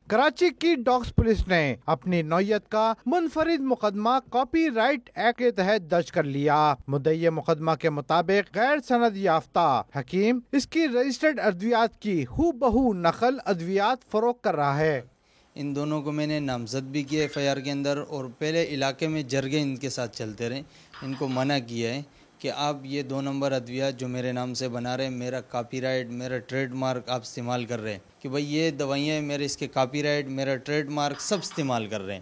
کراچی کی docs police نے اپنی نوعیت کا منفرد مقدمہ کاپی رائٹ ایکٹ کے تحت درج کر لیا۔ مدعی مقدمہ کے مطابق غیر سند یافتہ حکیم اس کی رجسٹرڈ ادویات کی ہو بہو نقل ادویات فروخت کر رہا ہے۔ ان دونوں کو میں نے نامزد بھی کیا ایف آئی آر کے اندر، اور پہلے علاقے میں جرگے ان کے ساتھ چلتے رہے، ان کو منع کیا ہے کہ آپ یہ 2 نمبر ادویات جو میرے نام سے بنا رہے ہیں، میرا کاپی رائٹ، میرا ٹریڈ مارک آپ استعمال کر رہے ہیں کہ بھائی یہ دوائیاں میرے اس کے کاپی رائٹ، میرا ٹریڈ مارک سب استعمال کر رہے ہیں۔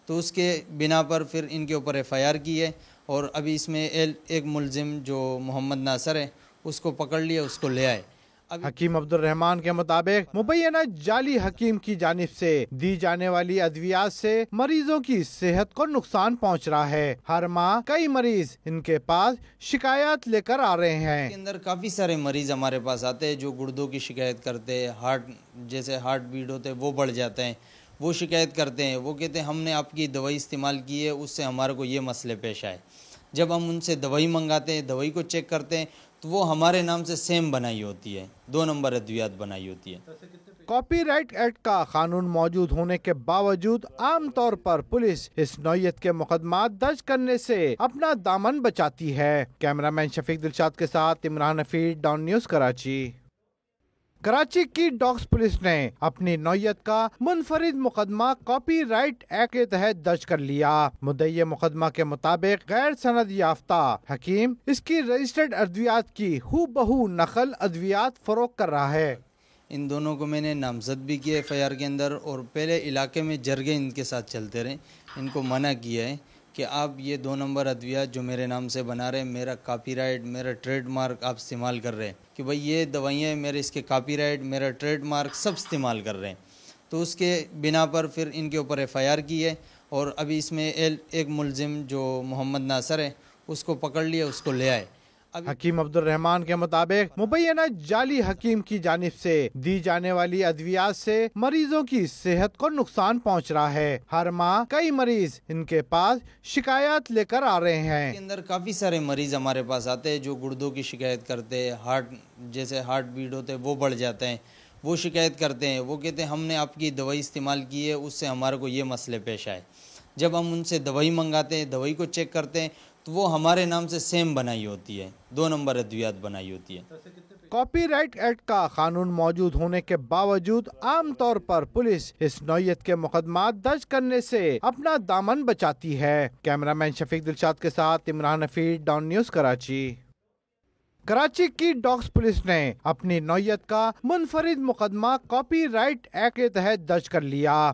تو اس کے بنا پر پھر ان کے اوپر ایف آئی آر کی ہے، اور ابھی اس میں ایک ملزم جو محمد ناصر ہے اس کو پکڑ لیا، اس کو لے آئے۔ حکیم عبد الرحمان کے مطابق مبینہ جعلی حکیم کی جانب سے دی جانے والی ادویات سے مریضوں کی صحت کو نقصان پہنچ رہا ہے۔ ہر ماہ کئی مریض ان کے پاس شکایات لے کر آ رہے ہیں۔ کے اندر کافی سارے مریض ہمارے پاس آتے ہیں جو گردوں کی شکایت کرتے ہیں، جیسے ہارٹ بیٹ ہوتے ہیں وہ بڑھ جاتے ہیں، وہ شکایت کرتے ہیں، وہ کہتے ہیں ہم نے آپ کی دوائی استعمال کی ہے، اس سے ہمارے کو یہ مسئلے پیش آئے۔ جب ہم ان سے دوائی منگاتے ہیں، دوائی کو چیک کرتے ہیں تو وہ ہمارے نام سے سیم بنائی ہوتی ہے، 2 نمبر ادویات بنائی ہوتی ہے۔ کاپی رائٹ ایکٹ کا قانون موجود ہونے کے باوجود عام طور پر پولیس اس نوعیت کے مقدمات درج کرنے سے اپنا دامن بچاتی ہے۔ کیمرامین شفیق دلشاد کے ساتھ عمران حفیظ، ڈان نیوز کراچی۔ کراچی کی ڈاکس پولیس نے اپنی نوعیت کا منفرد مقدمہ کاپی رائٹ ایکٹ کے تحت درج کر لیا۔ مدعی مقدمہ کے مطابق غیر سند یافتہ حکیم اس کی رجسٹرڈ ادویات کی ہو بہو نقل ادویات فروخت کر رہا ہے۔ ان دونوں کو میں نے نامزد بھی کیا ایف آئی آر کے اندر، اور پہلے علاقے میں جرگے ان کے ساتھ چلتے رہے، ان کو منع کیا ہے کہ آپ یہ 2 نمبر ادویات جو میرے نام سے بنا رہے ہیں، میرا کاپی رائٹ، میرا ٹریڈ مارک آپ استعمال کر رہے ہیں کہ بھائی یہ دوائیاں میرے اس کے کاپی رائٹ، میرا ٹریڈ مارک سب استعمال کر رہے ہیں۔ تو اس کے بنا پر پھر ان کے اوپر ایف آئی آر کی ہے، اور ابھی اس میں ایک ملزم جو محمد ناصر ہے اس کو پکڑ لیا، اس کو لے آئے۔ حکیم عبد الرحمان کے مطابق مبینہ جعلی حکیم کی جانب سے دی جانے والی ادویات سے مریضوں کی صحت کو نقصان پہنچ رہا ہے۔ ہر ماہ کئی مریض ان کے پاس شکایات لے کر آ رہے ہیں۔ کے اندر کافی سارے مریض ہمارے پاس آتے ہیں جو گردوں کی شکایت کرتے ہیں، جیسے ہارٹ بیٹ ہوتے ہیں وہ بڑھ جاتے ہیں، وہ شکایت کرتے ہیں، وہ کہتے ہیں ہم نے آپ کی دوائی استعمال کی ہے، اس سے ہمارے کو یہ مسئلے پیش آئے۔ جب ہم ان سے دوائی منگاتے ہیں، دوائی کو چیک کرتے ہیں تو وہ ہمارے نام سے سیم بنائی ہوتی ہے، 2 نمبر ادویات بنائی ہوتی ہے۔ کاپی رائٹ ایکٹ کا قانون موجود ہونے کے باوجود عام طور پر پولیس اس نوعیت کے مقدمات درج کرنے سے اپنا دامن بچاتی ہے۔ کیمرامین شفیق دلشاد کے ساتھ عمران حفیظ، ڈان نیوز کراچی۔ کراچی کی ڈاکس پولیس نے اپنی نوعیت کا منفرد مقدمہ کاپی رائٹ ایکٹ کے تحت درج کر لیا۔